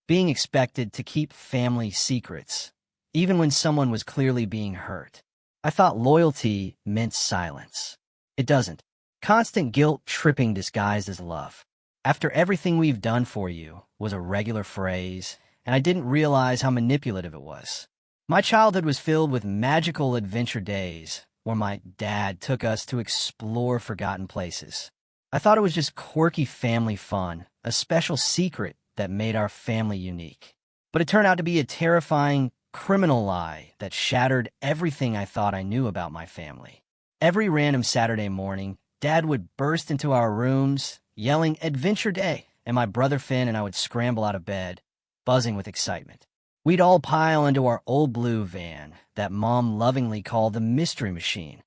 being expected to keep family secrets, even when someone was clearly being hurt. I thought loyalty meant silence. It doesn't. Constant guilt-tripping disguised as love. After everything we've done for you was a regular phrase, and I didn't realize how manipulative it was. My childhood was filled with magical adventure days where my dad took us to explore forgotten places. I thought it was just quirky family fun, a special secret that made our family unique. But it turned out to be a terrifying, criminal lie that shattered everything I thought I knew about my family. Every random Saturday morning, Dad would burst into our rooms, yelling, "Adventure Day!" and my brother Finn and I would scramble out of bed, buzzing with excitement. We'd all pile into our old blue van that Mom lovingly called the Mystery Machine.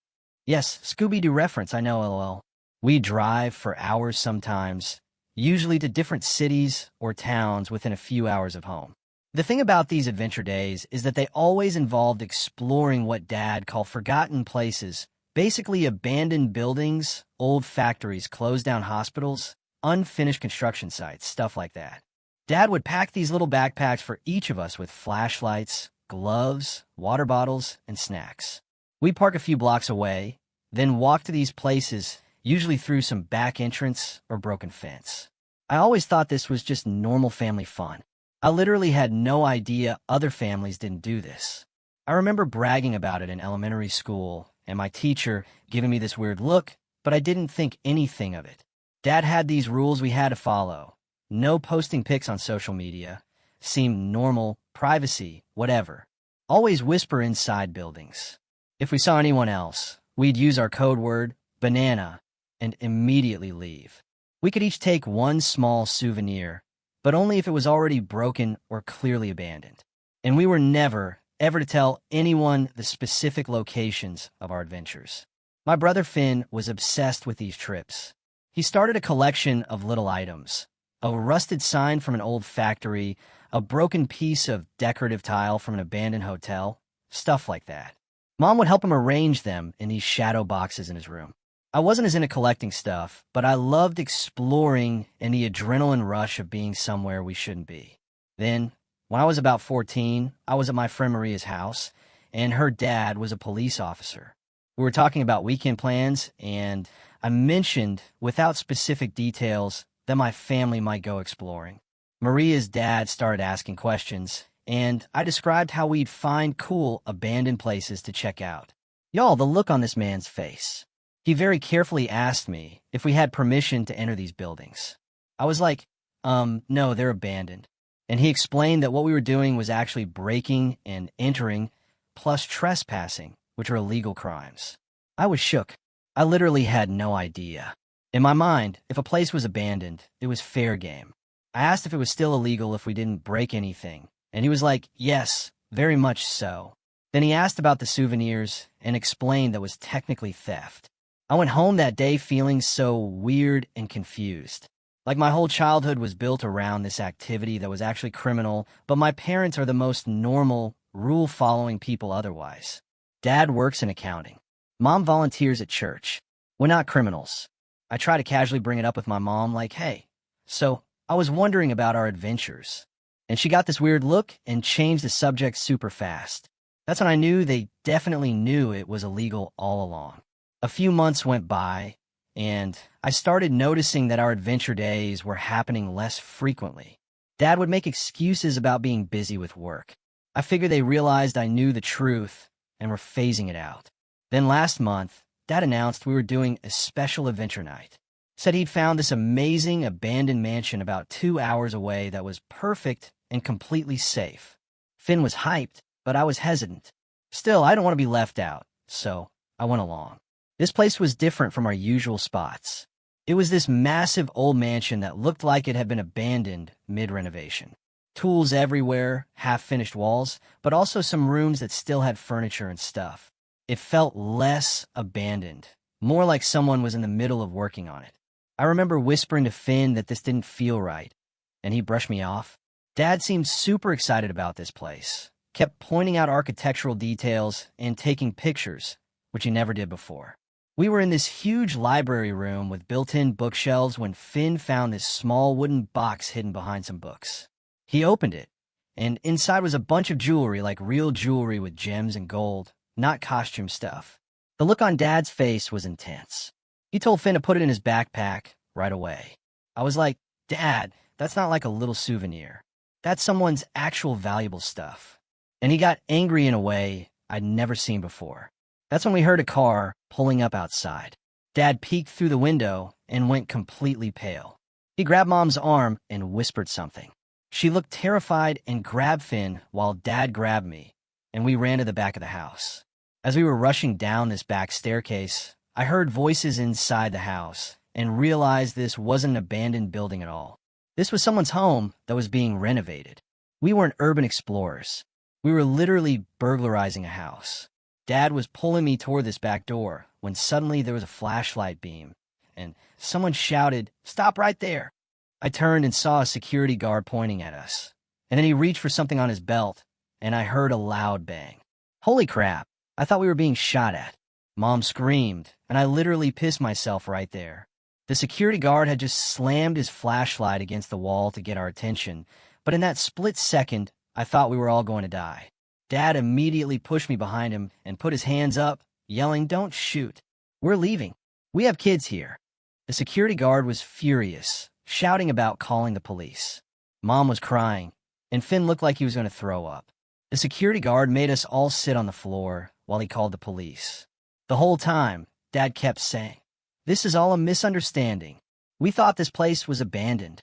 Yes, Scooby-Doo reference, I know, lol. We'd drive for hours sometimes, usually to different cities or towns within a few hours of home. The thing about these adventure days is that they always involved exploring what Dad called forgotten places, basically abandoned buildings, old factories, closed-down hospitals, unfinished construction sites, stuff like that. Dad would pack these little backpacks for each of us with flashlights, gloves, water bottles, and snacks. We'd park a few blocks away, then walk to these places, usually through some back entrance or broken fence. I always thought this was just normal family fun. I literally had no idea other families didn't do this. I remember bragging about it in elementary school, and my teacher giving me this weird look, but I didn't think anything of it. Dad had these rules we had to follow. No posting pics on social media. Seemed normal, privacy, whatever. Always whisper inside buildings. If we saw anyone else, we'd use our code word, banana, and immediately leave. We could each take one small souvenir, but only if it was already broken or clearly abandoned. And we were never, ever to tell anyone the specific locations of our adventures. My brother Finn was obsessed with these trips. He started a collection of little items. A rusted sign from an old factory, a broken piece of decorative tile from an abandoned hotel, stuff like that. Mom would help him arrange them in these shadow boxes in his room. I wasn't as into collecting stuff, but I loved exploring and the adrenaline rush of being somewhere we shouldn't be. Then, when I was about 14, I was at my friend Maria's house, and her dad was a police officer. We were talking about weekend plans, and I mentioned, without specific details, that my family might go exploring. Maria's dad started asking questions, and I described how we'd find cool, abandoned places to check out. Y'all, the look on this man's face. He very carefully asked me if we had permission to enter these buildings. I was like, no, they're abandoned. And he explained that what we were doing was actually breaking and entering, plus trespassing, which are illegal crimes. I was shook. I literally had no idea. In my mind, if a place was abandoned, it was fair game. I asked if it was still illegal if we didn't break anything, and he was like, yes, very much so. Then he asked about the souvenirs and explained that was technically theft. I went home that day feeling so weird and confused. Like my whole childhood was built around this activity that was actually criminal, but my parents are the most normal, rule-following people otherwise. Dad works in accounting. Mom volunteers at church. We're not criminals. I try to casually bring it up with my mom like, hey, so I was wondering about our adventures. And she got this weird look and changed the subject super fast. That's when I knew they definitely knew it was illegal all along. A few months went by, and I started noticing that our adventure days were happening less frequently. Dad would make excuses about being busy with work. I figured they realized I knew the truth and were phasing it out. Then last month, Dad announced we were doing a special adventure night. Said he'd found this amazing abandoned mansion about 2 hours away that was perfect and completely safe. Finn was hyped, but I was hesitant. Still, I don't want to be left out, so I went along. This place was different from our usual spots. It was this massive old mansion that looked like it had been abandoned mid-renovation. Tools everywhere, half-finished walls, but also some rooms that still had furniture and stuff. It felt less abandoned, more like someone was in the middle of working on it. I remember whispering to Finn that this didn't feel right, and he brushed me off. Dad seemed super excited about this place, kept pointing out architectural details and taking pictures, which he never did before. We were in this huge library room with built-in bookshelves when Finn found this small wooden box hidden behind some books. He opened it, and inside was a bunch of jewelry, like real jewelry with gems and gold, not costume stuff. The look on Dad's face was intense. He told Finn to put it in his backpack right away. I was like, Dad, that's not like a little souvenir. That's someone's actual valuable stuff. And he got angry in a way I'd never seen before. That's when we heard a car pulling up outside. Dad peeked through the window and went completely pale. He grabbed Mom's arm and whispered something. She looked terrified and grabbed Finn while Dad grabbed me, and we ran to the back of the house. As we were rushing down this back staircase, I heard voices inside the house and realized this wasn't an abandoned building at all. This was someone's home that was being renovated. We weren't urban explorers. We were literally burglarizing a house. Dad was pulling me toward this back door when suddenly there was a flashlight beam, and someone shouted, "Stop right there!" I turned and saw a security guard pointing at us, and then he reached for something on his belt, and I heard a loud bang. Holy crap, I thought we were being shot at. Mom screamed, and I literally pissed myself right there. The security guard had just slammed his flashlight against the wall to get our attention, but in that split second, I thought we were all going to die. Dad immediately pushed me behind him and put his hands up, yelling, "Don't shoot. We're leaving. We have kids here." The security guard was furious, shouting about calling the police. Mom was crying, and Finn looked like he was going to throw up. The security guard made us all sit on the floor while he called the police. The whole time, Dad kept saying, "This is all a misunderstanding. We thought this place was abandoned."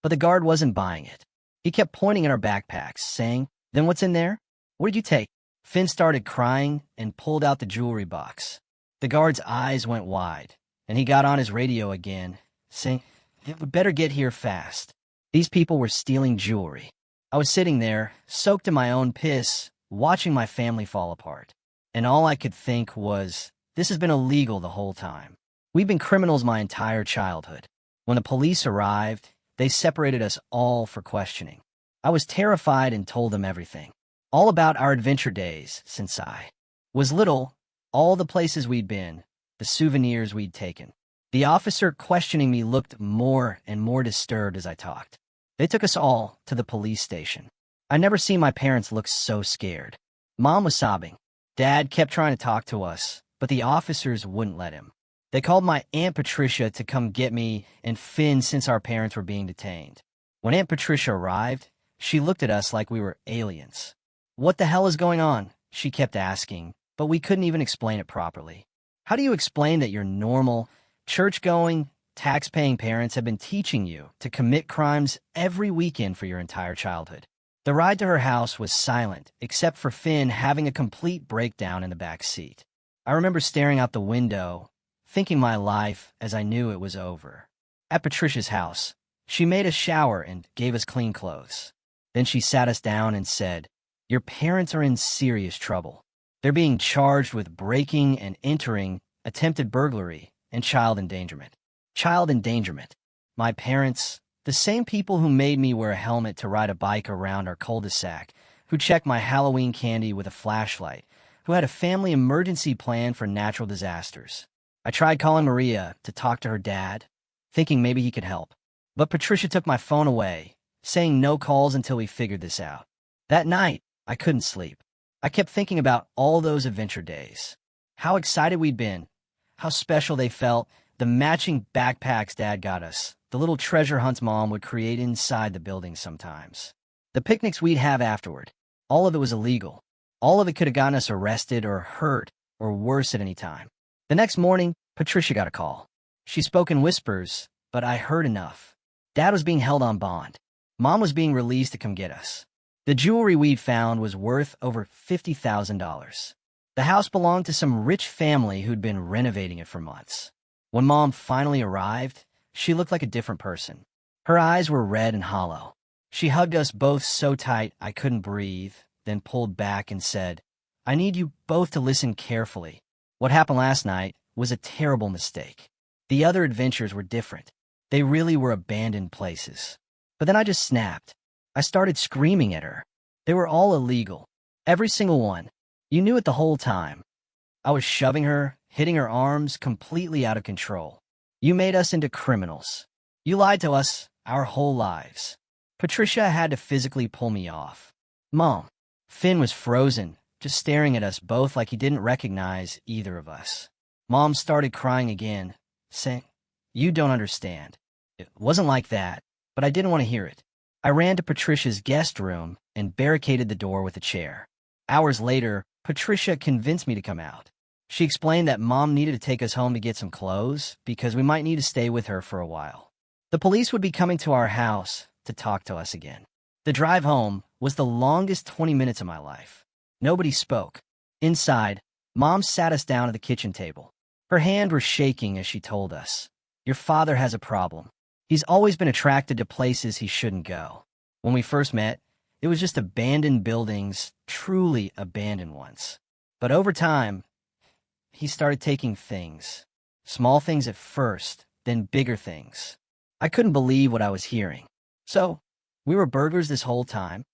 But the guard wasn't buying it. He kept pointing at our backpacks, saying, "Then what's in there? What did you take?" Finn started crying and pulled out the jewelry box. The guard's eyes went wide, and he got on his radio again, saying, "We better get here fast." These people were stealing jewelry. I was sitting there, soaked in my own piss, watching my family fall apart. And all I could think was, this has been illegal the whole time. We've been criminals my entire childhood. When the police arrived, they separated us all for questioning. I was terrified and told them everything. All about our adventure days since I was little, all the places we'd been, the souvenirs we'd taken. The officer questioning me looked more and more disturbed as I talked. They took us all to the police station. I never seen my parents look so scared. Mom was sobbing. Dad kept trying to talk to us, but the officers wouldn't let him. They called my Aunt Patricia to come get me and Finn since our parents were being detained. When Aunt Patricia arrived, she looked at us like we were aliens. "What the hell is going on?" she kept asking, but we couldn't even explain it properly. How do you explain that your normal, church-going, tax-paying parents have been teaching you to commit crimes every weekend for your entire childhood? The ride to her house was silent, except for Finn having a complete breakdown in the back seat. I remember staring out the window, thinking my life as I knew it was over. At Patricia's house, she made us shower and gave us clean clothes. Then she sat us down and said, "Your parents are in serious trouble. They're being charged with breaking and entering, attempted burglary, and child endangerment." Child endangerment. My parents, the same people who made me wear a helmet to ride a bike around our cul-de-sac, who checked my Halloween candy with a flashlight, who had a family emergency plan for natural disasters. I tried calling Maria to talk to her dad, thinking maybe he could help. But Patricia took my phone away, saying no calls until we figured this out. That night, I couldn't sleep. I kept thinking about all those adventure days. How excited we'd been, how special they felt, the matching backpacks Dad got us, the little treasure hunts Mom would create inside the building sometimes. The picnics we'd have afterward, all of it was illegal. All of it could have gotten us arrested or hurt or worse at any time. The next morning, Patricia got a call. She spoke in whispers, but I heard enough. Dad was being held on bond. Mom was being released to come get us. The jewelry we'd found was worth over $50,000. The house belonged to some rich family who'd been renovating it for months. When Mom finally arrived, she looked like a different person. Her eyes were red and hollow. She hugged us both so tight I couldn't breathe, then pulled back and said, "I need you both to listen carefully. What happened last night was a terrible mistake. The other adventures were different. They really were abandoned places." But then I just snapped. I started screaming at her. They were all illegal. Every single one. You knew it the whole time. I was shoving her, hitting her arms, completely out of control. You made us into criminals. You lied to us our whole lives. Patricia had to physically pull me off. Mom. Finn was frozen, just staring at us both like he didn't recognize either of us. Mom started crying again, saying, "You don't understand. It wasn't like that," but I didn't want to hear it. I ran to Patricia's guest room and barricaded the door with a chair. Hours later, Patricia convinced me to come out. She explained that Mom needed to take us home to get some clothes because we might need to stay with her for a while. The police would be coming to our house to talk to us again. The drive home was the longest 20 minutes of my life. Nobody spoke. Inside, Mom sat us down at the kitchen table. Her hand was shaking as she told us, "Your father has a problem. He's always been attracted to places he shouldn't go. When we first met, it was just abandoned buildings, truly abandoned ones. But over time, he started taking things. Small things at first, then bigger things." I couldn't believe what I was hearing. "So, we were burglars this whole time?"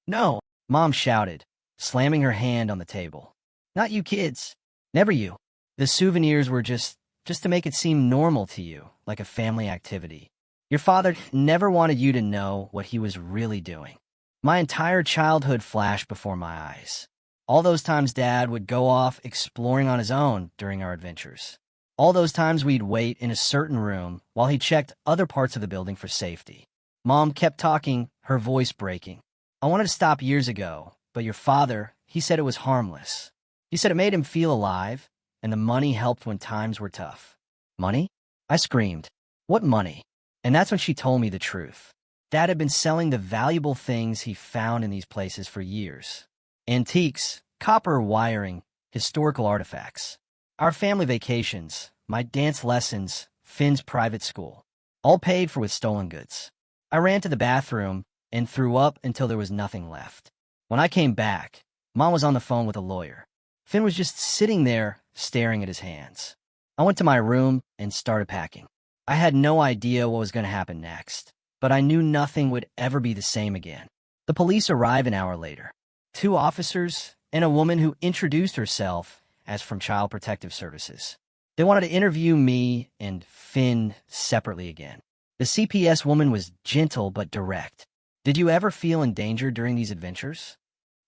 "No," Mom shouted, slamming her hand on the table. "Not you kids. Never you. The souvenirs were just to make it seem normal to you, like a family activity. Your father never wanted you to know what he was really doing." My entire childhood flashed before my eyes. All those times Dad would go off exploring on his own during our adventures. All those times we'd wait in a certain room while he checked other parts of the building for safety. Mom kept talking, her voice breaking. "I wanted to stop years ago, but your father, he said it was harmless. He said it made him feel alive, and the money helped when times were tough." "Money?" I screamed. "What money?" And that's when she told me the truth. Dad had been selling the valuable things he found in these places for years. Antiques, copper wiring, historical artifacts. Our family vacations, my dance lessons, Finn's private school. All paid for with stolen goods. I ran to the bathroom and threw up until there was nothing left. When I came back, Mom was on the phone with a lawyer. Finn was just sitting there, staring at his hands. I went to my room and started packing. I had no idea what was going to happen next, but I knew nothing would ever be the same again. The police arrived an hour later. 2 officers and a woman who introduced herself as from Child Protective Services. They wanted to interview me and Finn separately again. The CPS woman was gentle but direct. "Did you ever feel in danger during these adventures?"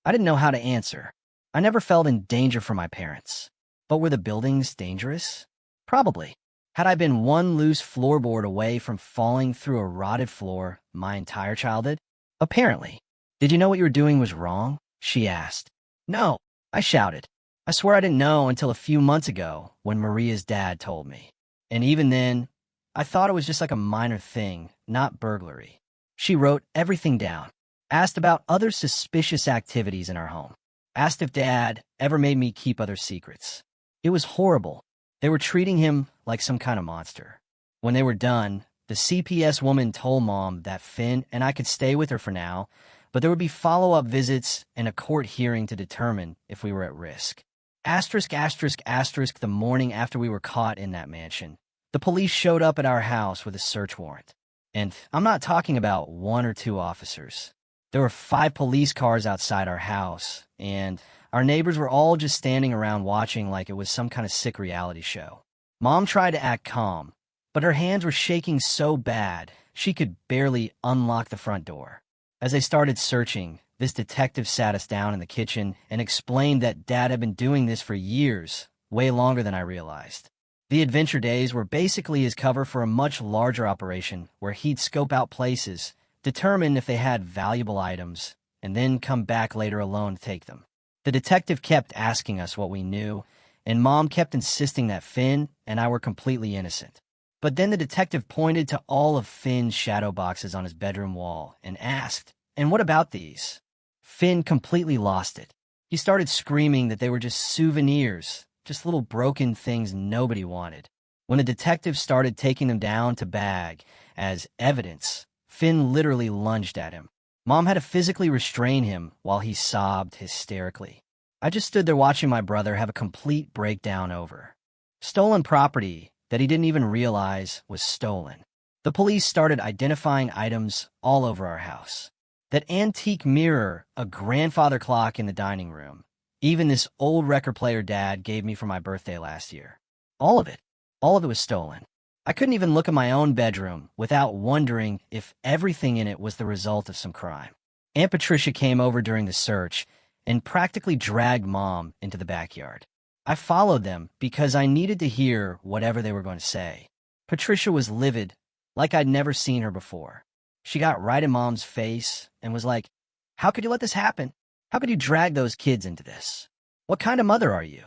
I didn't know how to answer. I never felt in danger from my parents. But were the buildings dangerous? Probably. Had I been one loose floorboard away from falling through a rotted floor my entire childhood? Apparently. "Did you know what you were doing was wrong?" she asked. "No," I shouted. "I swear I didn't know until a few months ago when Maria's dad told me. And even then, I thought it was just like a minor thing, not burglary." She wrote everything down, asked about other suspicious activities in our home, asked if Dad ever made me keep other secrets. It was horrible. They were treating him like some kind of monster. When they were done, the CPS woman told Mom that Finn and I could stay with her for now, but there would be follow-up visits and a court hearing to determine if we were at risk. Asterisk, asterisk, asterisk, the morning after we were caught in that mansion, the police showed up at our house with a search warrant. And I'm not talking about 1 or 2 officers. There were 5 police cars outside our house, and our neighbors were all just standing around watching like it was some kind of sick reality show. Mom tried to act calm, but her hands were shaking so bad she could barely unlock the front door. As they started searching, this detective sat us down in the kitchen and explained that Dad had been doing this for years, way longer than I realized. The adventure days were basically his cover for a much larger operation where he'd scope out places, determine if they had valuable items, and then come back later alone to take them. The detective kept asking us what we knew, and Mom kept insisting that Finn and I were completely innocent. But then the detective pointed to all of Finn's shadow boxes on his bedroom wall and asked, "And what about these?" Finn completely lost it. He started screaming that they were just souvenirs, just little broken things nobody wanted. When the detective started taking them down to bag as evidence, Finn literally lunged at him. Mom had to physically restrain him while he sobbed hysterically. I just stood there watching my brother have a complete breakdown over stolen property that he didn't even realize was stolen. The police started identifying items all over our house. That antique mirror, a grandfather clock in the dining room, even this old record player Dad gave me for my birthday last year. All of it was stolen. I couldn't even look at my own bedroom without wondering if everything in it was the result of some crime. Aunt Patricia came over during the search and practically dragged Mom into the backyard. I followed them because I needed to hear whatever they were going to say. Patricia was livid, like I'd never seen her before. She got right in Mom's face and was like, "How could you let this happen? How could you drag those kids into this? What kind of mother are you?"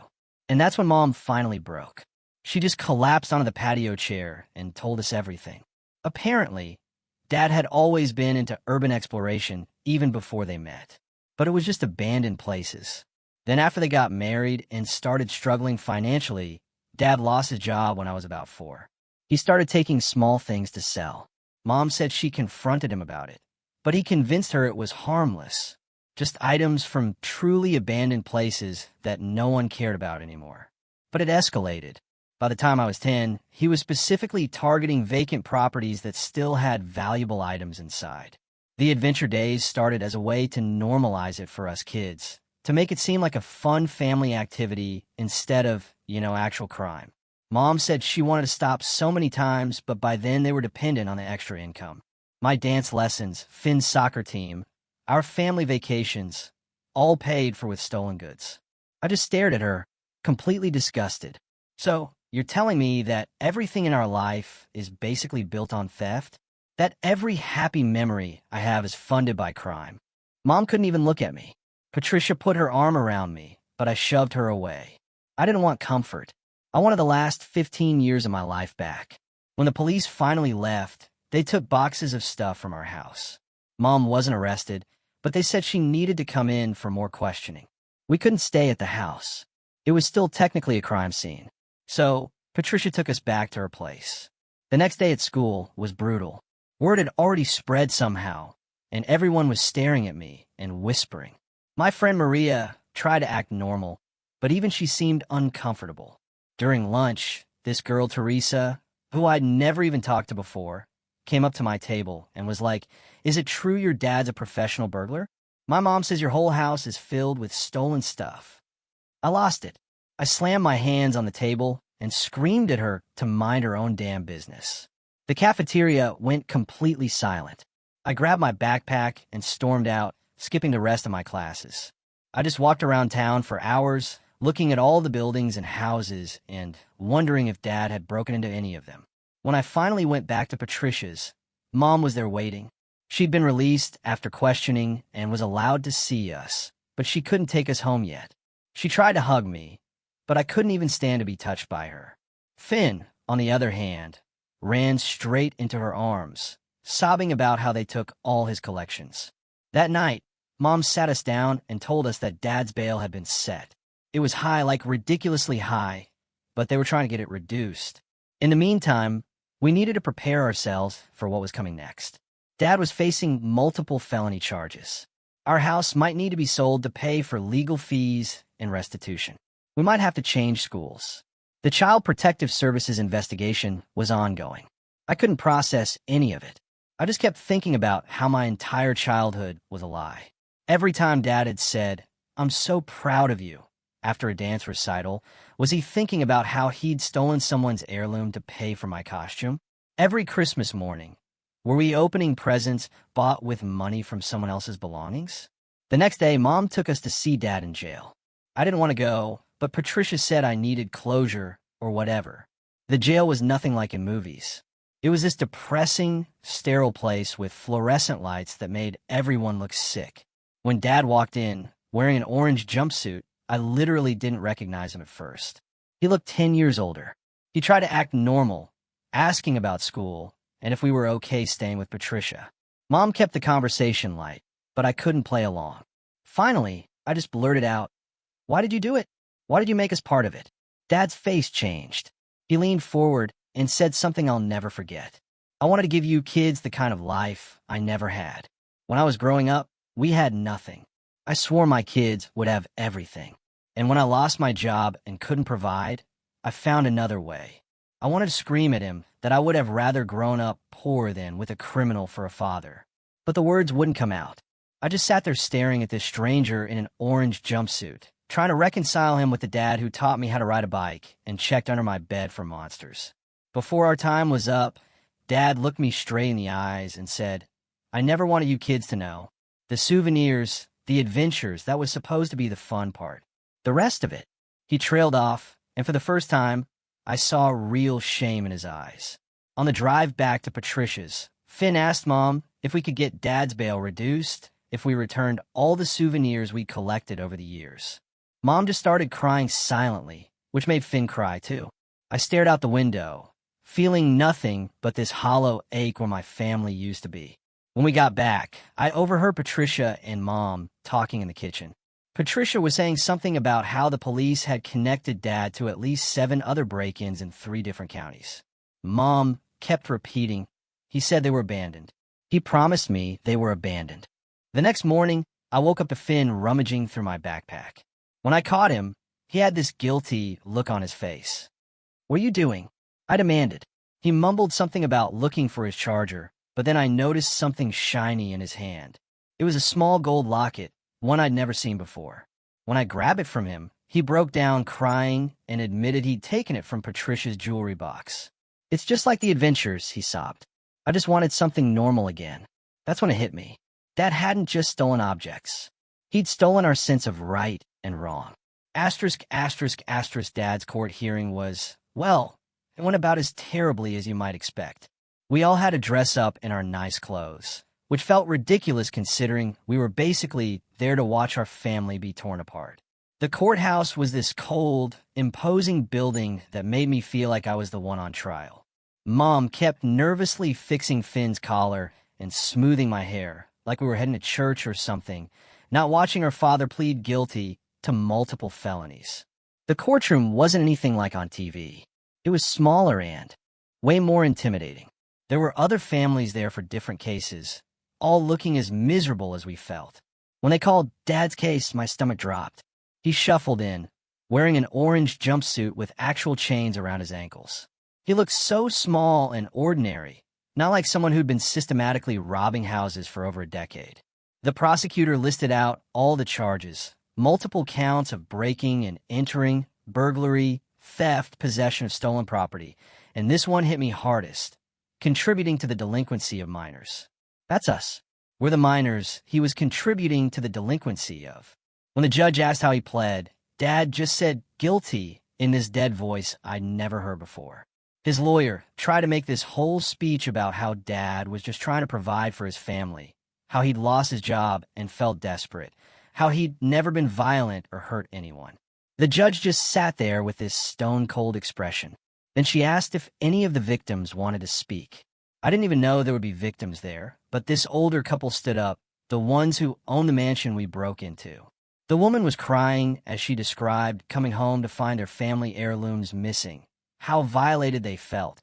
And that's when Mom finally broke. She just collapsed onto the patio chair and told us everything. Apparently, Dad had always been into urban exploration even before they met, but it was just abandoned places. Then after they got married and started struggling financially, Dad lost his job when I was about 4. He started taking small things to sell. Mom said she confronted him about it, but he convinced her it was harmless, just items from truly abandoned places that no one cared about anymore. But it escalated. By the time I was 10, he was specifically targeting vacant properties that still had valuable items inside. The adventure days started as a way to normalize it for us kids, to make it seem like a fun family activity instead of, actual crime. Mom said she wanted to stop so many times, but by then they were dependent on the extra income. My dance lessons, Finn's soccer team, our family vacations, all paid for with stolen goods. I just stared at her, completely disgusted. "So, you're telling me that everything in our life is basically built on theft? That every happy memory I have is funded by crime?" Mom couldn't even look at me. Patricia put her arm around me, but I shoved her away. I didn't want comfort. I wanted the last 15 years of my life back. When the police finally left, they took boxes of stuff from our house. Mom wasn't arrested, but they said she needed to come in for more questioning. We couldn't stay at the house. It was still technically a crime scene. So, Patricia took us back to her place. The next day at school was brutal. Word had already spread somehow, and everyone was staring at me and whispering. My friend Maria tried to act normal, but even she seemed uncomfortable. During lunch, this girl, Teresa, who I'd never even talked to before, came up to my table and was like, "Is it true your dad's a professional burglar? My mom says your whole house is filled with stolen stuff." I lost it. I slammed my hands on the table and screamed at her to mind her own damn business. The cafeteria went completely silent. I grabbed my backpack and stormed out, skipping the rest of my classes. I just walked around town for hours, looking at all the buildings and houses and wondering if Dad had broken into any of them. When I finally went back to Patricia's, Mom was there waiting. She'd been released after questioning and was allowed to see us, but she couldn't take us home yet. She tried to hug me, but I couldn't even stand to be touched by her. Finn, on the other hand, ran straight into her arms, sobbing about how they took all his collections. That night, Mom sat us down and told us that Dad's bail had been set. It was high, like ridiculously high, but they were trying to get it reduced. In the meantime, we needed to prepare ourselves for what was coming next. Dad was facing multiple felony charges. Our house might need to be sold to pay for legal fees and restitution. We might have to change schools. The Child Protective Services investigation was ongoing. I couldn't process any of it. I just kept thinking about how my entire childhood was a lie. Every time Dad had said, "I'm so proud of you," after a dance recital, was he thinking about how he'd stolen someone's heirloom to pay for my costume? Every Christmas morning, were we opening presents bought with money from someone else's belongings? The next day, Mom took us to see Dad in jail. I didn't want to go, but Patricia said I needed closure or whatever. The jail was nothing like in movies. It was this depressing, sterile place with fluorescent lights that made everyone look sick. When Dad walked in, wearing an orange jumpsuit, I literally didn't recognize him at first. He looked 10 years older. He tried to act normal, asking about school and if we were okay staying with Patricia. Mom kept the conversation light, but I couldn't play along. Finally, I just blurted out, "Why did you do it? Why did you make us part of it?" Dad's face changed. He leaned forward and said something I'll never forget. "I wanted to give you kids the kind of life I never had. When I was growing up, we had nothing. I swore my kids would have everything. And when I lost my job and couldn't provide, I found another way. I wanted to scream at him that I would have rather grown up poor than with a criminal for a father. But the words wouldn't come out. I just sat there staring at this stranger in an orange jumpsuit, trying to reconcile him with the dad who taught me how to ride a bike and checked under my bed for monsters. Before our time was up, Dad looked me straight in the eyes and said, "I never wanted you kids to know. The souvenirs, the adventures, that was supposed to be the fun part. The rest of it." He trailed off, and for the first time, I saw real shame in his eyes. On the drive back to Patricia's, Finn asked Mom if we could get Dad's bail reduced if we returned all the souvenirs we collected over the years. Mom just started crying silently, which made Finn cry too. I stared out the window, feeling nothing but this hollow ache where my family used to be. When we got back, I overheard Patricia and Mom talking in the kitchen. Patricia was saying something about how the police had connected Dad to at least 7 other break-ins in 3 different counties. Mom kept repeating, "He said they were abandoned. He promised me they were abandoned." The next morning, I woke up to Finn rummaging through my backpack. When I caught him, he had this guilty look on his face. "What are you doing?" I demanded. He mumbled something about looking for his charger, but then I noticed something shiny in his hand. It was a small gold locket, one I'd never seen before. When I grabbed it from him, he broke down crying and admitted he'd taken it from Patricia's jewelry box. "It's just like the adventures," he sobbed. "I just wanted something normal again." That's when it hit me. Dad hadn't just stolen objects. He'd stolen our sense of right and wrong. Asterisk, asterisk, asterisk. Dad's court hearing was, well, it went about as terribly as you might expect. We all had to dress up in our nice clothes, which felt ridiculous considering we were basically there to watch our family be torn apart. The courthouse was this cold, imposing building that made me feel like I was the one on trial. Mom kept nervously fixing Finn's collar and smoothing my hair, like we were heading to church or something, not watching our father plead guilty to multiple felonies. The courtroom wasn't anything like on TV. It was smaller and way more intimidating. There were other families there for different cases, all looking as miserable as we felt. When they called Dad's case, my stomach dropped. He shuffled in, wearing an orange jumpsuit with actual chains around his ankles. He looked so small and ordinary, not like someone who'd been systematically robbing houses for over a decade. The prosecutor listed out all the charges, multiple counts of breaking and entering, burglary, theft, possession of stolen property, and this one hit me hardest, contributing to the delinquency of minors. That's us. We're the minors he was contributing to the delinquency of. When the judge asked how he pled, Dad just said guilty in this dead voice I'd never heard before. His lawyer tried to make this whole speech about how Dad was just trying to provide for his family, how he'd lost his job and felt desperate, how he'd never been violent or hurt anyone. The judge just sat there with this stone-cold expression. Then she asked if any of the victims wanted to speak. I didn't even know there would be victims there, but this older couple stood up, the ones who owned the mansion we broke into. The woman was crying as she described coming home to find their family heirlooms missing, how violated they felt,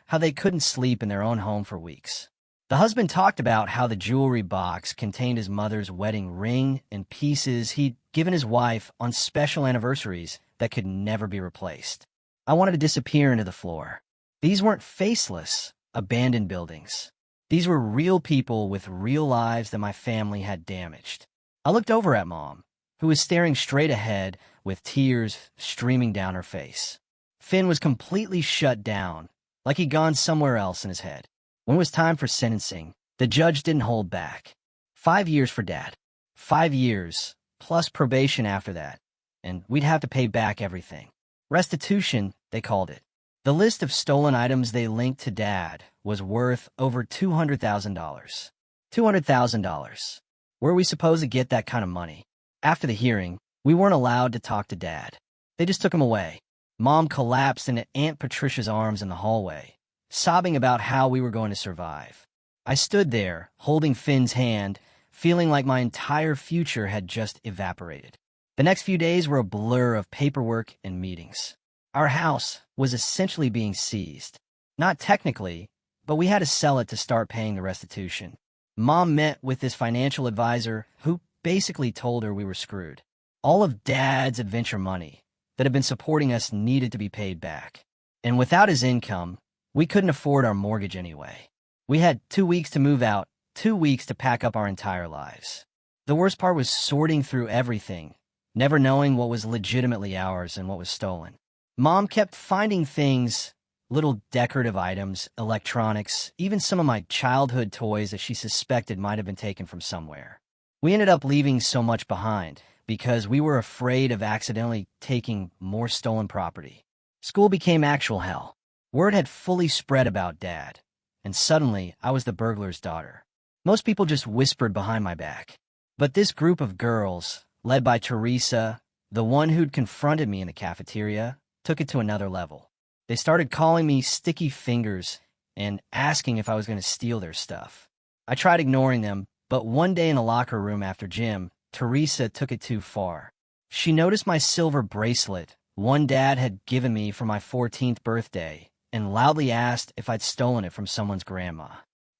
how they couldn't sleep in their own home for weeks. The husband talked about how the jewelry box contained his mother's wedding ring and pieces he'd given his wife on special anniversaries that could never be replaced. I wanted to disappear into the floor. These weren't faceless, abandoned buildings. These were real people with real lives that my family had damaged. I looked over at Mom, who was staring straight ahead with tears streaming down her face. Finn was completely shut down, like he'd gone somewhere else in his head. When it was time for sentencing, the judge didn't hold back. 5 years for Dad. 5 years, plus probation after that, and we'd have to pay back everything. Restitution, they called it. The list of stolen items they linked to Dad was worth over $200,000. $200,000. Where are we supposed to get that kind of money? After the hearing, we weren't allowed to talk to Dad. They just took him away. Mom collapsed into Aunt Patricia's arms in the hallway, sobbing about how we were going to survive. I stood there, holding Finn's hand, feeling like my entire future had just evaporated. The next few days were a blur of paperwork and meetings. Our house was essentially being seized. Not technically, but we had to sell it to start paying the restitution. Mom met with this financial advisor who basically told her we were screwed. All of Dad's adventure money that had been supporting us needed to be paid back. And without his income, we couldn't afford our mortgage anyway. We had 2 weeks to move out, 2 weeks to pack up our entire lives. The worst part was sorting through everything, never knowing what was legitimately ours and what was stolen. Mom kept finding things little decorative items, electronics, even some of my childhood toys that she suspected might have been taken from somewhere. We ended up leaving so much behind because we were afraid of accidentally taking more stolen property. School became actual hell. Word had fully spread about Dad, and suddenly I was the burglar's daughter. Most people just whispered behind my back. But this group of girls, led by Teresa, the one who'd confronted me in the cafeteria, took it to another level. They started calling me Sticky Fingers and asking if I was going to steal their stuff. I tried ignoring them, but one day in the locker room after gym, Teresa took it too far. She noticed my silver bracelet, one Dad had given me for my 14th birthday, and loudly asked if I'd stolen it from someone's grandma.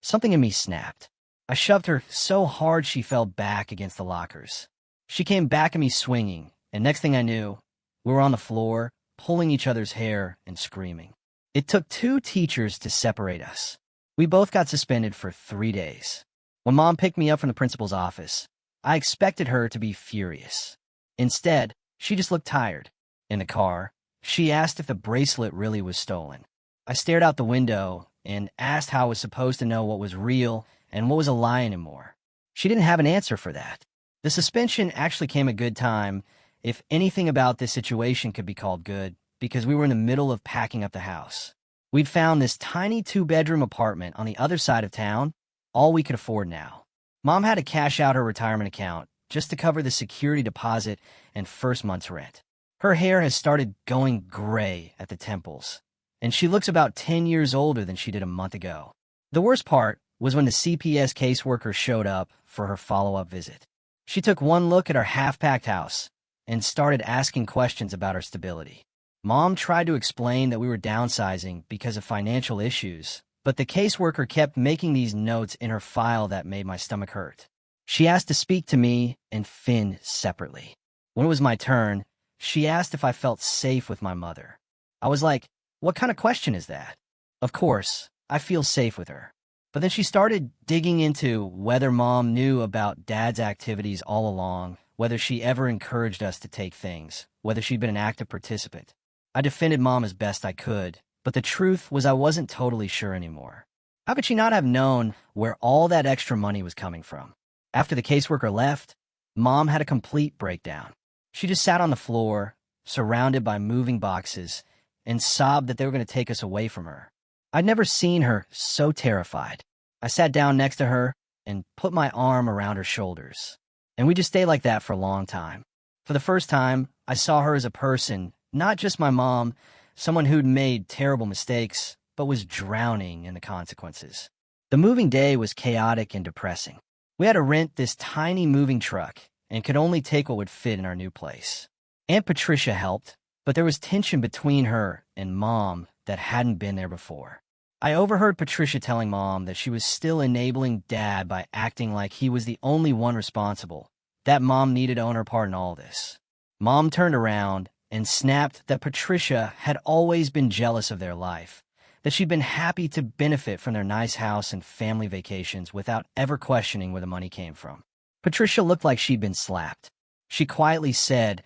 Something in me snapped. I shoved her so hard she fell back against the lockers. She came back at me swinging, and next thing I knew, we were on the floor, pulling each other's hair and screaming. It took 2 teachers to separate us. We both got suspended for 3 days. When Mom picked me up from the principal's office, I expected her to be furious. Instead, she just looked tired. In the car, she asked if the bracelet really was stolen. I stared out the window and asked how I was supposed to know what was real and what was a lie anymore. She didn't have an answer for that. The suspension actually came at a good time, if anything about this situation could be called good, because we were in the middle of packing up the house. We'd found this tiny 2-bedroom apartment on the other side of town, all we could afford now. Mom had to cash out her retirement account just to cover the security deposit and first month's rent. Her hair has started going gray at the temples, and she looks about 10 years older than she did a month ago. The worst part was when the CPS caseworker showed up for her follow-up visit. She took one look at our half-packed house and started asking questions about our stability. Mom tried to explain that we were downsizing because of financial issues, but the caseworker kept making these notes in her file that made my stomach hurt. She asked to speak to me and Finn separately. When it was my turn, she asked if I felt safe with my mother. I was like, what kind of question is that? Of course, I feel safe with her. But then she started digging into whether Mom knew about Dad's activities all along, whether she ever encouraged us to take things, whether she'd been an active participant. I defended Mom as best I could, but the truth was I wasn't totally sure anymore. How could she not have known where all that extra money was coming from? After the caseworker left, Mom had a complete breakdown. She just sat on the floor, surrounded by moving boxes, and sobbed that they were going to take us away from her. I'd never seen her so terrified. I sat down next to her and put my arm around her shoulders. And we just stayed like that for a long time. For the first time, I saw her as a person, not just my mom, someone who'd made terrible mistakes, but was drowning in the consequences. The moving day was chaotic and depressing. We had to rent this tiny moving truck and could only take what would fit in our new place. Aunt Patricia helped, but there was tension between her and Mom that hadn't been there before. I overheard Patricia telling Mom that she was still enabling Dad by acting like he was the only one responsible, that Mom needed to own her part in all this. Mom turned around and snapped that Patricia had always been jealous of their life, that she'd been happy to benefit from their nice house and family vacations without ever questioning where the money came from. Patricia looked like she'd been slapped. She quietly said,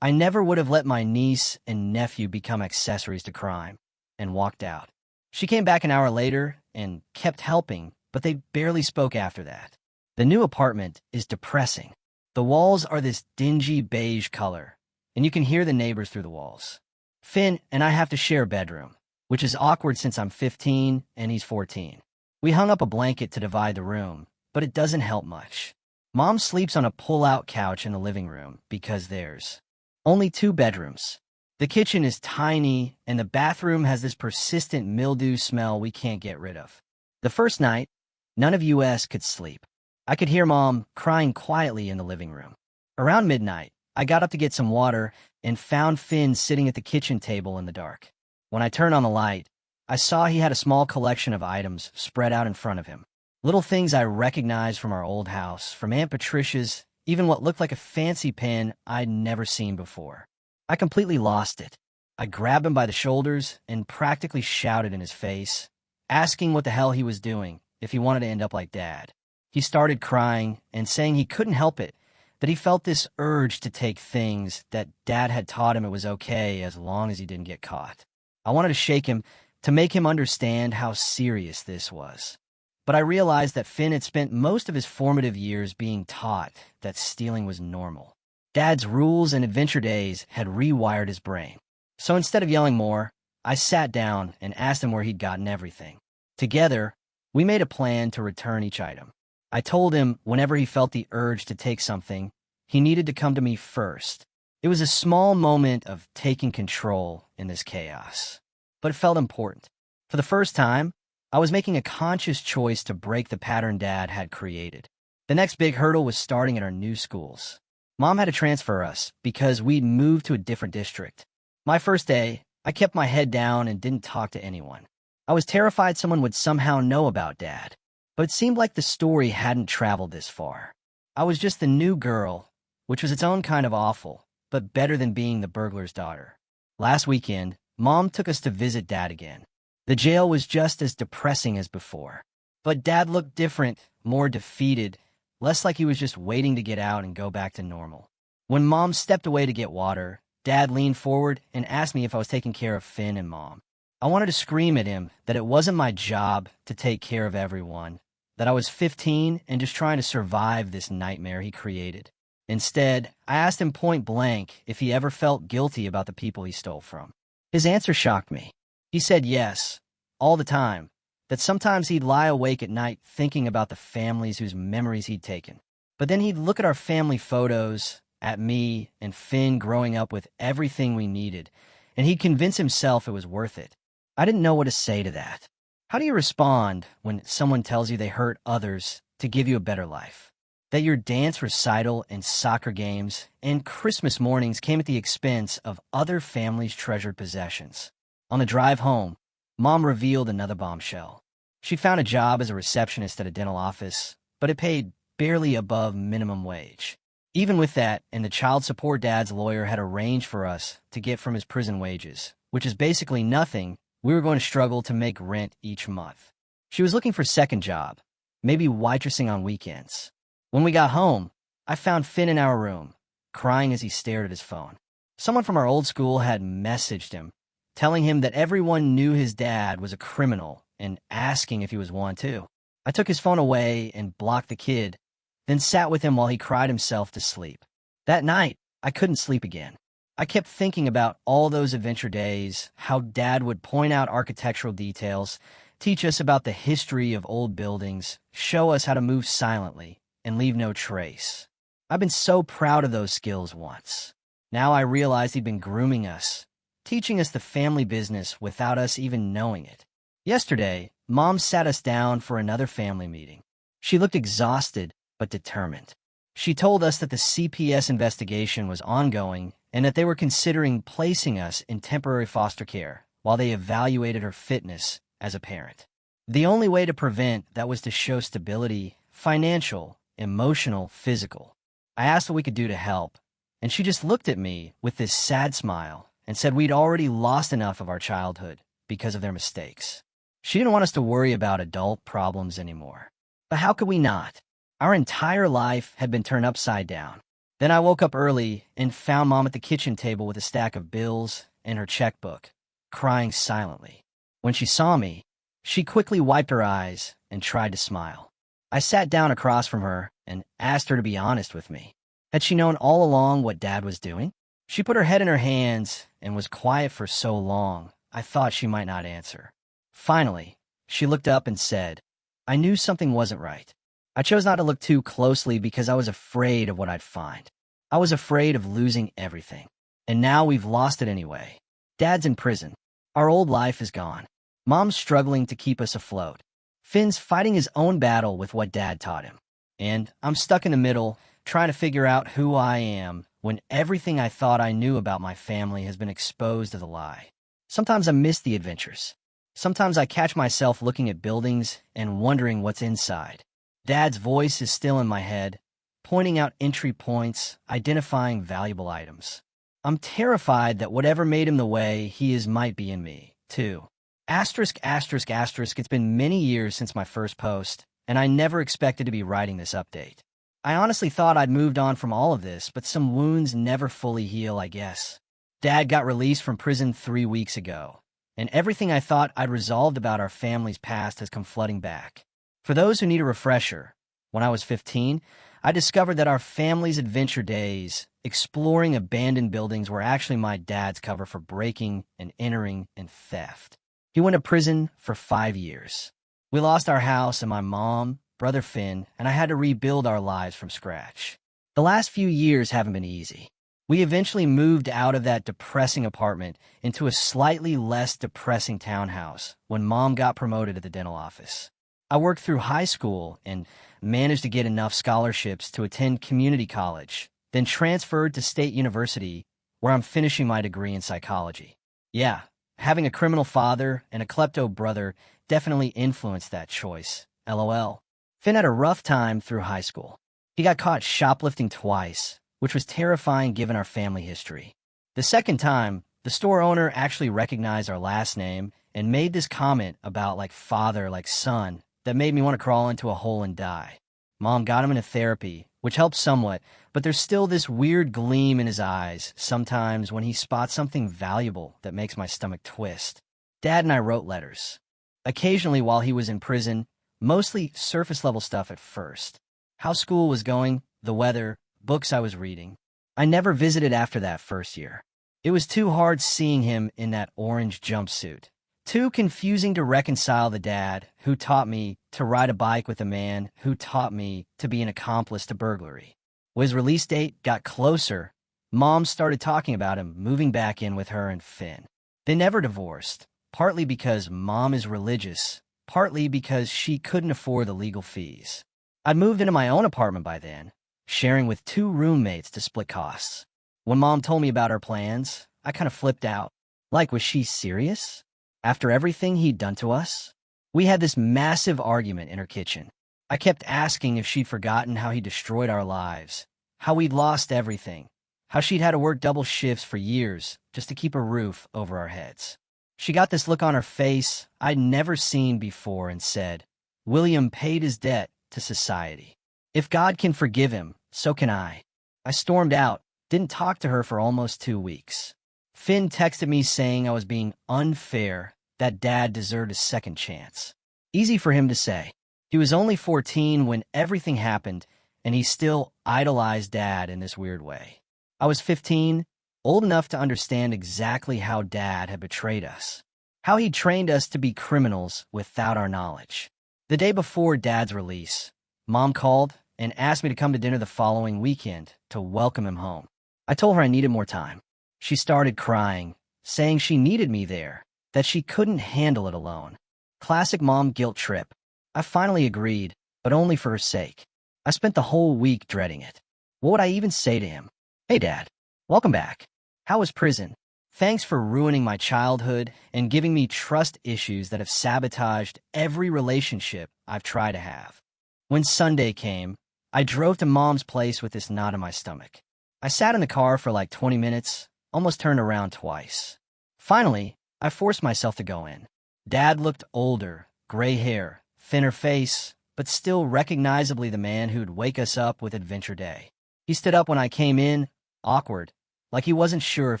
"I never would have let my niece and nephew become accessories to crime," and walked out. She came back an hour later and kept helping, but they barely spoke after that. The new apartment is depressing. The walls are this dingy beige color, and you can hear the neighbors through the walls. Finn and I have to share a bedroom, which is awkward since I'm 15 and he's 14. We hung up a blanket to divide the room, but it doesn't help much. Mom sleeps on a pull-out couch in the living room because there's only 2 bedrooms. The kitchen is tiny, and the bathroom has this persistent mildew smell we can't get rid of. The first night, none of us could sleep. I could hear Mom crying quietly in the living room. Around midnight, I got up to get some water and found Finn sitting at the kitchen table in the dark. When I turned on the light, I saw he had a small collection of items spread out in front of him. Little things I recognized from our old house, from Aunt Patricia's, even what looked like a fancy pen I'd never seen before. I completely lost it. I grabbed him by the shoulders and practically shouted in his face, asking what the hell he was doing, if he wanted to end up like Dad. He started crying and saying he couldn't help it, that he felt this urge to take things, that Dad had taught him it was okay as long as he didn't get caught. I wanted to shake him, to make him understand how serious this was. But I realized that Finn had spent most of his formative years being taught that stealing was normal. Dad's rules and adventure days had rewired his brain. So instead of yelling more, I sat down and asked him where he'd gotten everything. Together, we made a plan to return each item. I told him whenever he felt the urge to take something, he needed to come to me first. It was a small moment of taking control in this chaos, but it felt important. For the first time, I was making a conscious choice to break the pattern Dad had created. The next big hurdle was starting at our new schools. Mom had to transfer us because we'd moved to a different district. My first day, I kept my head down and didn't talk to anyone. I was terrified someone would somehow know about Dad, but it seemed like the story hadn't traveled this far. I was just the new girl, which was its own kind of awful, but better than being the burglar's daughter. Last weekend, Mom took us to visit Dad again. The jail was just as depressing as before, but Dad looked different, more defeated, less like he was just waiting to get out and go back to normal. When Mom stepped away to get water, Dad leaned forward and asked me if I was taking care of Finn and Mom. I wanted to scream at him that it wasn't my job to take care of everyone, that I was 15 and just trying to survive this nightmare he created. Instead, I asked him point blank if he ever felt guilty about the people he stole from. His answer shocked me. He said yes, all the time, that sometimes he'd lie awake at night thinking about the families whose memories he'd taken. But then he'd look at our family photos, at me and Finn growing up with everything we needed, and he'd convince himself it was worth it. I didn't know what to say to that. How do you respond when someone tells you they hurt others to give you a better life? That your dance recital and soccer games and Christmas mornings came at the expense of other families' treasured possessions. On the drive home, Mom revealed another bombshell. She'd found a job as a receptionist at a dental office, but it paid barely above minimum wage. Even with that, and the child support Dad's lawyer had arranged for us to get from his prison wages, which is basically nothing, we were going to struggle to make rent each month. She was looking for a second job, maybe waitressing on weekends. When we got home, I found Finn in our room, crying as he stared at his phone. Someone from our old school had messaged him, telling him that everyone knew his dad was a criminal and asking if he was one too. I took his phone away and blocked the kid, then sat with him while he cried himself to sleep. That night, I couldn't sleep again. I kept thinking about all those adventure days, how Dad would point out architectural details, teach us about the history of old buildings, show us how to move silently, and leave no trace. I've been so proud of those skills once. Now I realized he'd been grooming us, teaching us the family business without us even knowing it. Yesterday, Mom sat us down for another family meeting. She looked exhausted but determined. She told us that the CPS investigation was ongoing and that they were considering placing us in temporary foster care while they evaluated her fitness as a parent. The only way to prevent that was to show stability, financial, emotional, physical. I asked what we could do to help, and she just looked at me with this sad smile and said we'd already lost enough of our childhood because of their mistakes. She didn't want us to worry about adult problems anymore. But how could we not? Our entire life had been turned upside down. Then I woke up early and found Mom at the kitchen table with a stack of bills and her checkbook, crying silently. When she saw me, she quickly wiped her eyes and tried to smile. I sat down across from her and asked her to be honest with me. Had she known all along what Dad was doing? She put her head in her hands and was quiet for so long, I thought she might not answer. Finally, she looked up and said, "I knew something wasn't right. I chose not to look too closely because I was afraid of what I'd find. I was afraid of losing everything. And now we've lost it anyway. Dad's in prison. Our old life is gone. Mom's struggling to keep us afloat. Finn's fighting his own battle with what Dad taught him. And I'm stuck in the middle, trying to figure out who I am when everything I thought I knew about my family has been exposed as a lie. Sometimes I miss the adventures. Sometimes I catch myself looking at buildings and wondering what's inside. Dad's voice is still in my head, pointing out entry points, identifying valuable items. I'm terrified that whatever made him the way he is might be in me, too. Asterisk, asterisk, asterisk, it's been many years since my first post, and I never expected to be writing this update. I honestly thought I'd moved on from all of this, but some wounds never fully heal, I guess. Dad got released from prison 3 weeks ago, and everything I thought I'd resolved about our family's past has come flooding back. For those who need a refresher, when I was 15, I discovered that our family's adventure days, exploring abandoned buildings, were actually my dad's cover for breaking and entering and theft. He went to prison for 5 years. We lost our house and my mom, brother Finn, and I had to rebuild our lives from scratch. The last few years haven't been easy. We eventually moved out of that depressing apartment into a slightly less depressing townhouse when Mom got promoted at the dental office. I worked through high school and managed to get enough scholarships to attend community college, then transferred to State University, where I'm finishing my degree in psychology. Yeah, having a criminal father and a klepto brother definitely influenced that choice. LOL. Finn had a rough time through high school. He got caught shoplifting twice, which was terrifying given our family history. The second time, the store owner actually recognized our last name and made this comment about like father, like son, that made me want to crawl into a hole and die. Mom got him into therapy, which helped somewhat, but there's still this weird gleam in his eyes sometimes when he spots something valuable that makes my stomach twist. Dad and I wrote letters. Occasionally while he was in prison, mostly surface-level stuff at first. How school was going, the weather, books I was reading. I never visited after that first year. It was too hard seeing him in that orange jumpsuit. Too confusing to reconcile the dad who taught me to ride a bike with a man who taught me to be an accomplice to burglary. When his release date got closer, Mom started talking about him moving back in with her and Finn. They never divorced, partly because Mom is religious, partly because she couldn't afford the legal fees. I'd moved into my own apartment by then, sharing with 2 roommates to split costs. When Mom told me about our plans, I kind of flipped out. Like, was she serious? After everything he'd done to us? We had this massive argument in her kitchen. I kept asking if she'd forgotten how he destroyed our lives, how we'd lost everything, how she'd had to work double shifts for years just to keep a roof over our heads. She got this look on her face I'd never seen before and said, "William paid his debt to society. If God can forgive him, so can I." I stormed out, didn't talk to her for almost 2 weeks. Finn texted me saying I was being unfair, that Dad deserved a second chance. Easy for him to say. He was only 14 when everything happened, and he still idolized Dad in this weird way. I was 15, old enough to understand exactly how Dad had betrayed us, how he trained us to be criminals without our knowledge. The day before Dad's release, Mom called and asked me to come to dinner the following weekend to welcome him home. I told her I needed more time. She started crying, saying she needed me there, that she couldn't handle it alone. Classic mom guilt trip. I finally agreed, but only for her sake. I spent the whole week dreading it. What would I even say to him? "Hey, Dad, welcome back. How was prison? Thanks for ruining my childhood and giving me trust issues that have sabotaged every relationship I've tried to have." When Sunday came, I drove to Mom's place with this knot in my stomach. I sat in the car for like 20 minutes, almost turned around twice. Finally, I forced myself to go in. Dad looked older, gray hair, thinner face, but still recognizably the man who'd wake us up with Adventure Day. He stood up when I came in, awkward, like he wasn't sure if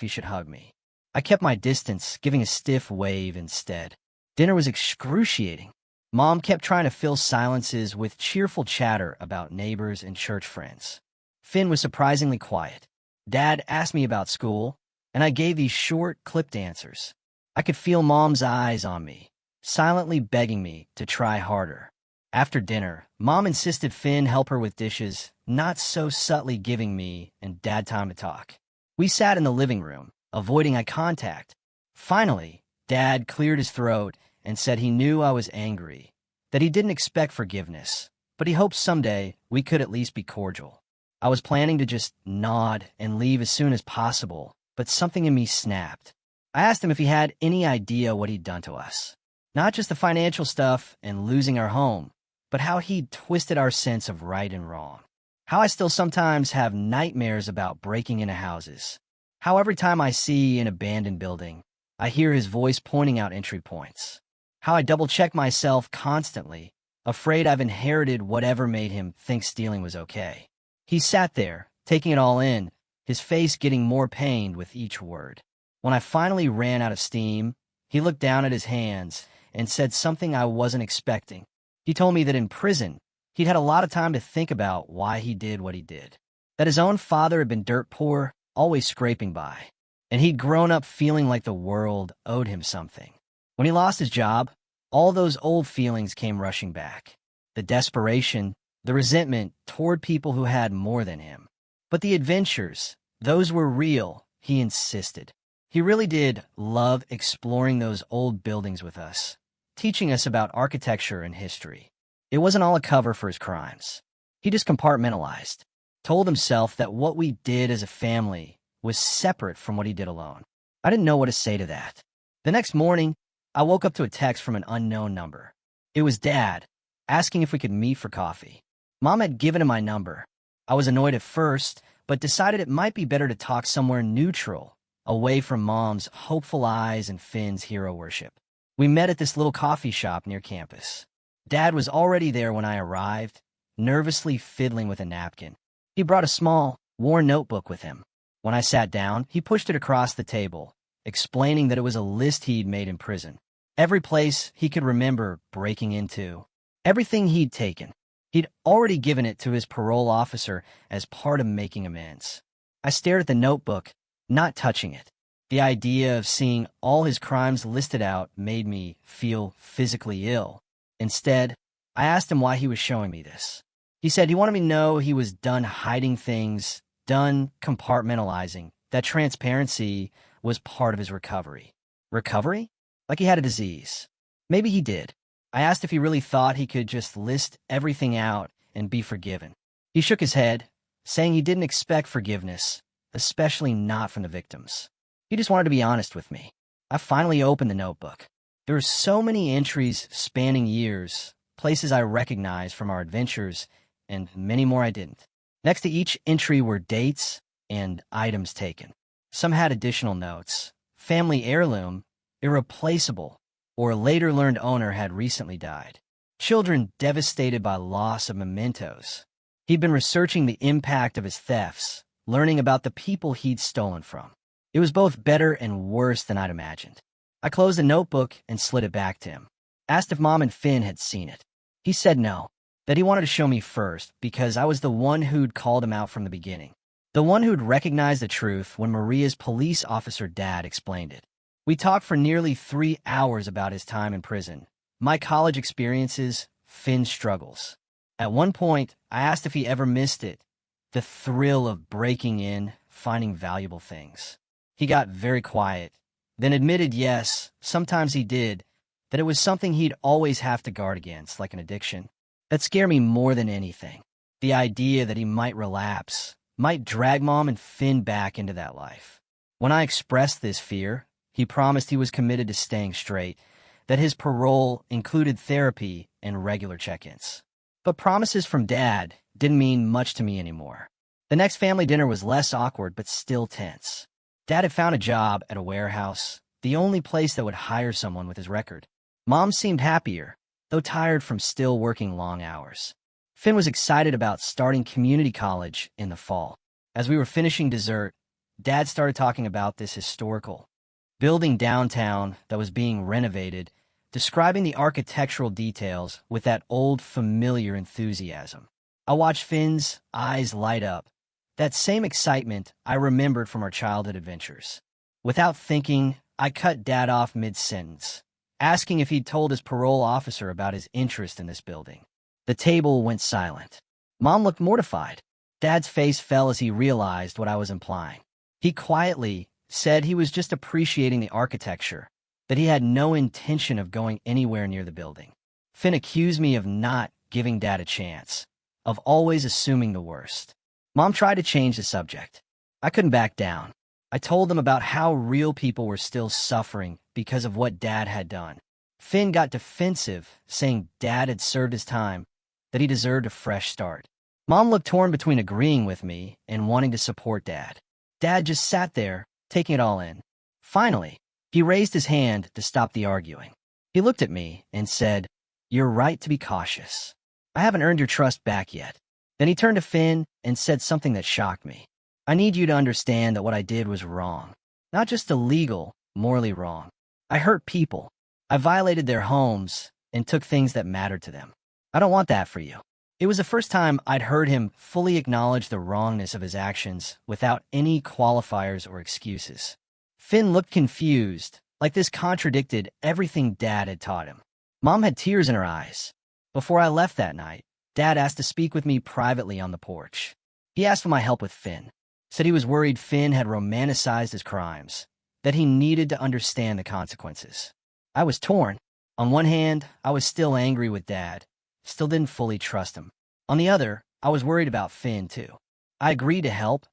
he should hug me. I kept my distance, giving a stiff wave instead. Dinner was excruciating. Mom kept trying to fill silences with cheerful chatter about neighbors and church friends. Finn was surprisingly quiet. Dad asked me about school, and I gave these short, clipped answers. I could feel Mom's eyes on me, silently begging me to try harder. After dinner, Mom insisted Finn help her with dishes, not so subtly giving me and Dad time to talk. We sat in the living room, avoiding eye contact. Finally, Dad cleared his throat and said he knew I was angry, that he didn't expect forgiveness, but he hoped someday we could at least be cordial. I was planning to just nod and leave as soon as possible, but something in me snapped. I asked him if he had any idea what he'd done to us. Not just the financial stuff and losing our home, but how he'd twisted our sense of right and wrong. How I still sometimes have nightmares about breaking into houses. How every time I see an abandoned building, I hear his voice pointing out entry points. How I double-check myself constantly, afraid I've inherited whatever made him think stealing was okay. He sat there, taking it all in, his face getting more pained with each word. When I finally ran out of steam, He looked down at his hands and said something I wasn't expecting. He told me that in prison, he'd had a lot of time to think about why he did what he did. That his own father had been dirt poor, always scraping by, and he'd grown up feeling like the world owed him something. When he lost his job, all those old feelings came rushing back. The desperation, the resentment toward people who had more than him. But the adventures, those were real, he insisted. He really did love exploring those old buildings with us, teaching us about architecture and history. It wasn't all a cover for his crimes. He just compartmentalized, told himself that what we did as a family was separate from what he did alone. I didn't know what to say to that. The next morning, I woke up to a text from an unknown number. It was Dad, asking if we could meet for coffee. Mom had given him my number. I was annoyed at first, but decided it might be better to talk somewhere neutral, away from Mom's hopeful eyes and Finn's hero worship. We met at this little coffee shop near campus. Dad was already there when I arrived, nervously fiddling with a napkin. He brought a small, worn notebook with him. When I sat down, he pushed it across the table, explaining that it was a list he'd made in prison. Every place he could remember breaking into. Everything he'd taken. He'd already given it to his parole officer as part of making amends. I stared at the notebook, not touching it. The idea of seeing all his crimes listed out made me feel physically ill. Instead, I asked him why he was showing me this. He said he wanted me to know he was done hiding things, done compartmentalizing, that transparency was part of his recovery. Recovery? Like he had a disease. Maybe he did. I asked if he really thought he could just list everything out and be forgiven. He shook his head, saying he didn't expect forgiveness, especially not from the victims. He just wanted to be honest with me. I finally opened the notebook. There were so many entries spanning years, places I recognized from our adventures, and many more I didn't. Next to each entry were dates and items taken. Some had additional notes. Family heirloom, irreplaceable, or later learned owner had recently died. Children devastated by loss of mementos. He'd been researching the impact of his thefts, learning about the people he'd stolen from. It was both better and worse than I'd imagined. I closed the notebook and slid it back to him. Asked if Mom and Finn had seen it. He said no, that he wanted to show me first because I was the one who'd called him out from the beginning. The one who'd recognized the truth when Maria's police officer dad explained it. We talked for nearly 3 hours about his time in prison, my college experiences, Finn's struggles. At one point, I asked if he ever missed it, the thrill of breaking in, finding valuable things. He got very quiet, then admitted yes, sometimes he did, that it was something he'd always have to guard against, like an addiction. That scared me more than anything. The idea that he might relapse, might drag Mom and Finn back into that life. When I expressed this fear, he promised he was committed to staying straight, that his parole included therapy and regular check-ins. But promises from Dad didn't mean much to me anymore. The next family dinner was less awkward but still tense. Dad had found a job at a warehouse, the only place that would hire someone with his record. Mom seemed happier, though tired from still working long hours. Finn was excited about starting community college in the fall. As we were finishing dessert, Dad started talking about this historical building downtown that was being renovated, describing the architectural details with that old familiar enthusiasm. I watched Finn's eyes light up, that same excitement I remembered from our childhood adventures. Without thinking, I cut Dad off mid-sentence, asking if he'd told his parole officer about his interest in this building. The table went silent. Mom looked mortified. Dad's face fell as he realized what I was implying. He quietly said he was just appreciating the architecture, that he had no intention of going anywhere near the building. Finn accused me of not giving Dad a chance, of always assuming the worst. Mom tried to change the subject. I couldn't back down. I told them about how real people were still suffering because of what Dad had done. Finn got defensive, saying Dad had served his time, that he deserved a fresh start. Mom looked torn between agreeing with me and wanting to support Dad. Dad just sat there, taking it all in. Finally, he raised his hand to stop the arguing. He looked at me and said, "You're right to be cautious. I haven't earned your trust back yet." Then he turned to Finn and said something that shocked me. "I need you to understand that what I did was wrong. Not just illegal, morally wrong. I hurt people. I violated their homes and took things that mattered to them. I don't want that for you. It was the first time I'd heard him fully acknowledge the wrongness of his actions without any qualifiers or excuses. Finn looked confused, like this contradicted everything Dad had taught him. Mom had tears in her eyes. Before I left that night, Dad asked to speak with me privately on the porch. He asked for my help with Finn, said he was worried Finn had romanticized his crimes, that he needed to understand the consequences. I was torn. On one hand, I was still angry with Dad, still didn't fully trust him. On the other, I was worried about Finn too. I agreed to help,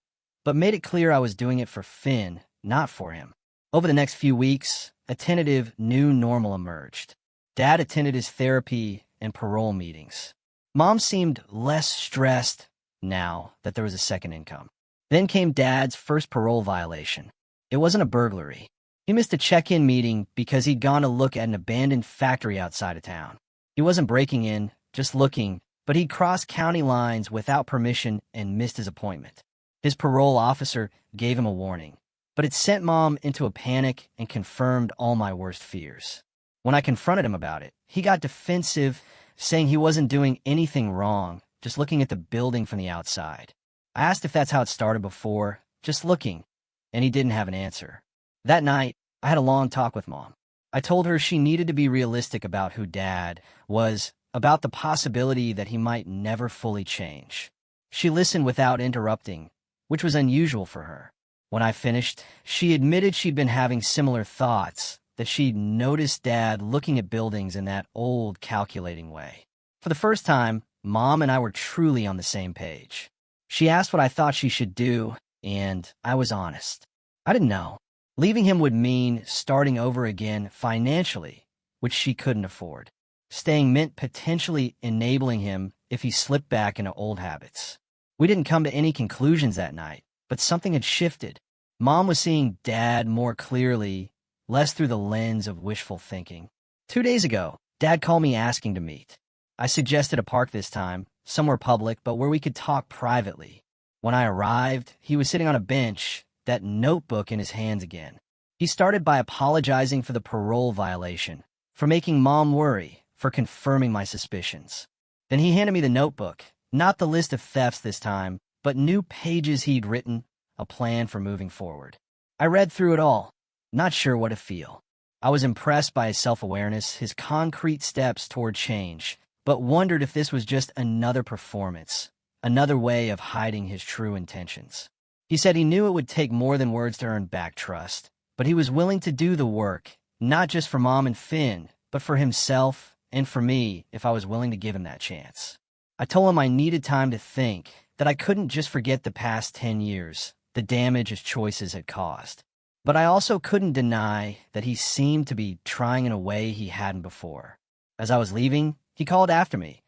but made it clear I was doing it for Finn, not for him. Over the next few weeks, a tentative new normal emerged. Dad attended his therapy and parole meetings. Mom seemed less stressed now that there was a second income. Then came Dad's first parole violation. It wasn't a burglary. He missed a check-in meeting because he'd gone to look at an abandoned factory outside of town. He wasn't breaking in, just looking, but he'd crossed county lines without permission and missed his appointment. His parole officer gave him a warning, but it sent Mom into a panic and confirmed all my worst fears. When I confronted him about it, he got defensive, saying he wasn't doing anything wrong, just looking at the building from the outside. I asked if that's how it started before, just looking, and he didn't have an answer. That night, I had a long talk with Mom. I told her she needed to be realistic about who Dad was, about the possibility that he might never fully change. She listened without interrupting, which was unusual for her. When I finished, she admitted she'd been having similar thoughts, that she'd noticed Dad looking at buildings in that old, calculating way. For the first time, Mom and I were truly on the same page. She asked what I thought she should do, and I was honest. I didn't know. Leaving him would mean starting over again financially, which she couldn't afford. Staying meant potentially enabling him if he slipped back into old habits. We didn't come to any conclusions that night, but something had shifted. Mom was seeing Dad more clearly, less through the lens of wishful thinking. 2 days ago, Dad called me asking to meet. I suggested a park this time, somewhere public, but where we could talk privately. When I arrived, he was sitting on a bench, that notebook in his hands again. He started by apologizing for the parole violation, for making Mom worry, for confirming my suspicions. Then he handed me the notebook, not the list of thefts this time, but new pages he'd written, a plan for moving forward. I read through it all, not sure what to feel. I was impressed by his self-awareness, his concrete steps toward change, but wondered if this was just another performance, another way of hiding his true intentions. He said he knew it would take more than words to earn back trust, but he was willing to do the work, not just for Mom and Finn, but for himself and for me if I was willing to give him that chance. I told him I needed time to think, that I couldn't just forget the past 10 years, the damage his choices had caused. But I also couldn't deny that he seemed to be trying in a way he hadn't before. As I was leaving, he called after me,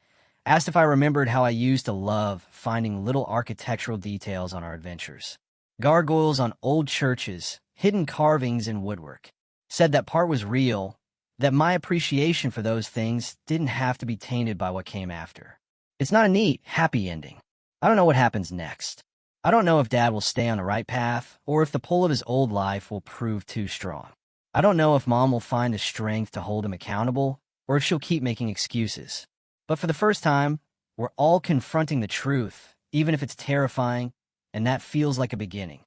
asked if I remembered how I used to love finding little architectural details on our adventures. Gargoyles on old churches, hidden carvings in woodwork. Said that part was real, that my appreciation for those things didn't have to be tainted by what came after. It's not a neat, happy ending. I don't know what happens next. I don't know if Dad will stay on the right path, or if the pull of his old life will prove too strong. I don't know if Mom will find the strength to hold him accountable, or if she'll keep making excuses. But for the first time, we're all confronting the truth, even if it's terrifying, and that feels like a beginning.